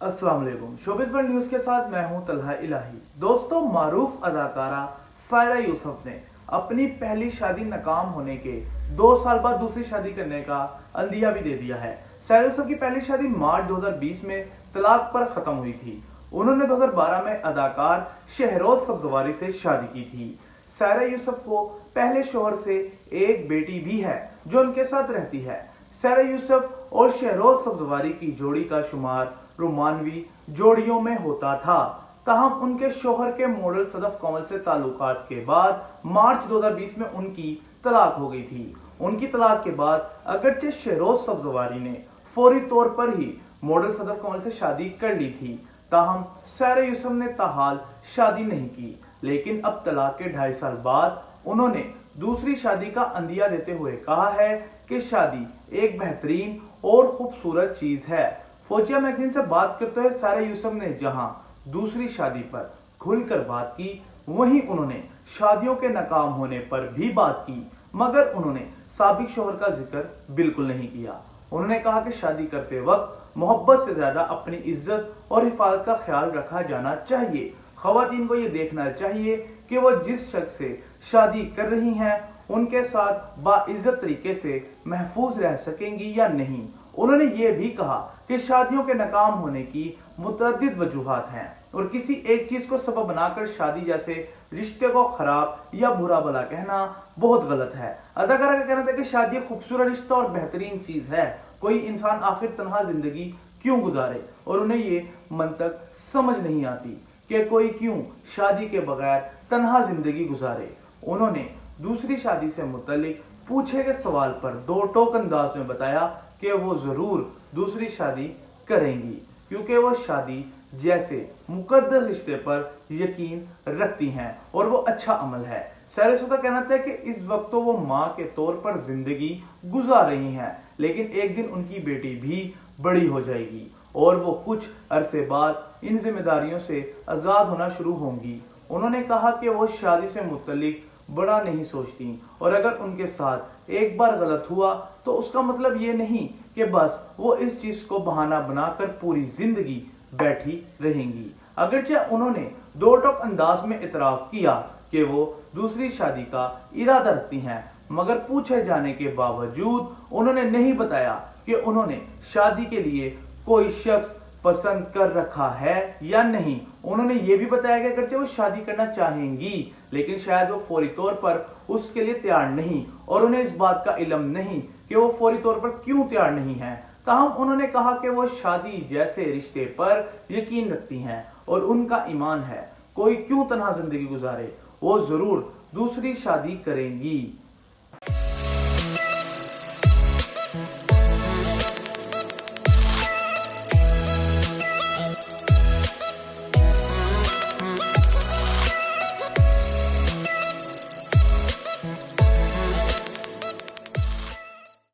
अस्सलाम वालेकुम। Showbiz world news के साथ मैं हूं तलहा इलाही। दोस्तों, मारूफ अदाकारा सायरा यूसुफ ने अपनी पहली शादी नाकाम होने के 2 साल बाद दूसरी शादी करने का अंदिया भी दे दिया है। सायरा यूसुफ की पहली शादी मार्च 2020 में तलाक पर खत्म हुई थी। उन्होंने 2012 में अदाकार शहरोज सब्जवारी से शादी की थी। सायरा यूसुफ को पहले शोहर से एक बेटी भी है जो उनके साथ रहती है। सायरा यूसुफ और शहरोज सब्जवारी की जोड़ी का शुमार रोमानवी जोड़ियों में होता था। ताहम उनके शोहर के मॉडल सदफ कमल से ताल्लुकात के बाद मार्च 2020 में उनकी तलाक हो गई थी। उनकी तलाक के बाद अगरचे शहरोज सब्जवारी ने फौरी तौर पर ही मॉडल सदफ कमल से शादी कर ली थी, ताहम सायरा यूसुफ ने ताहाल शादी नहीं की। लेकिन अब तलाक के 2.5 साल बाद उन्होंने दूसरी शादी का अंदिया देते हुए कहा है कि शादी एक बेहतरीन और खूबसूरत चीज है। फौजिया मैगजीन से बात करते हुए सायरा यूसुफ ने जहां दूसरी शादी पर खुलकर बात की, वहीं उन्होंने शादियों के नाकाम होने पर भी बात की, मगर उन्होंने साबिक शोहर का जिक्र बिल्कुल नहीं किया। उन्होंने कहा कि शादी करते वक्त मोहब्बत से ज्यादा अपनी इज्जत और हिफाजत का ख्याल रखा जाना चाहिए। खवातीन को यह देखना चाहिए कि वो जिस शख्स से शादी कर रही हैं उनके साथ बाइज्जत तरीके से महफूज रह सकेंगी या नहीं। उन्होंने ये भी कहा कि शादियों के नाकाम होने की मुतअद्दिद वजूहात हैं और किसी एक चीज को सबब बनाकर शादी जैसे रिश्ते को खराब या बुरा भला कहना बहुत गलत है। अदाकारा का कहना था कि शादी एक खूबसूरत रिश्ता और बेहतरीन चीज है। कोई इंसान आखिर तन्हा जिंदगी क्यों गुजारे, और उन्हें ये मंतक समझ नहीं आती कि कोई क्यों शादी के बगैर तन्हा जिंदगी गुजारे। उन्होंने दूसरी शादी से मुतल्लिक पूछे गए सवाल पर दो टोक अंदाज में बताया कि वो जरूर दूसरी शादी करेंगी क्योंकि वो शादी जैसे मुकद्दस रिश्ते पर यकीन रखती हैं और वो अच्छा अमल है। सायरा यूसुफ का कहना था कि इस वक्त तो वो माँ के तौर पर जिंदगी गुजार रही हैं, लेकिन एक दिन उनकी बेटी भी बड़ी हो जाएगी और वो कुछ अरसे बाद इन जिम्मेदारियों से आजाद होना शुरू होंगी। उन्होंने कहा कि वो शादी से मुतल्लिक बड़ा नहीं सोचती और अगर उनके साथ एक बार गलत हुआ तो उसका मतलब ये नहीं कि बस वो इस चीज को बहाना बनाकर पूरी जिंदगी बैठी रहेंगी। अगरचे उन्होंने दो टोक अंदाज में इतराफ किया कि वो दूसरी शादी का इरादा रखती हैं, मगर पूछे जाने के बावजूद उन्होंने नहीं बताया कि उन्होंने शादी के लिए कोई शख्स पसंद कर रखा है या नहीं। उन्होंने ये भी बताया कि अगरचे वो शादी करना चाहेंगी लेकिन शायद वो फौरी तौर पर उसके लिए तैयार नहीं और उन्हें इस बात का इल्म नहीं कि वो फौरी तौर पर क्यों तैयार नहीं है। ताहम उन्होंने कहा कि वो शादी जैसे रिश्ते पर यकीन रखती हैं और उनका ईमान है। कोई क्यों तन्हा जिंदगी गुजारे, वो जरूर दूसरी शादी करेंगी।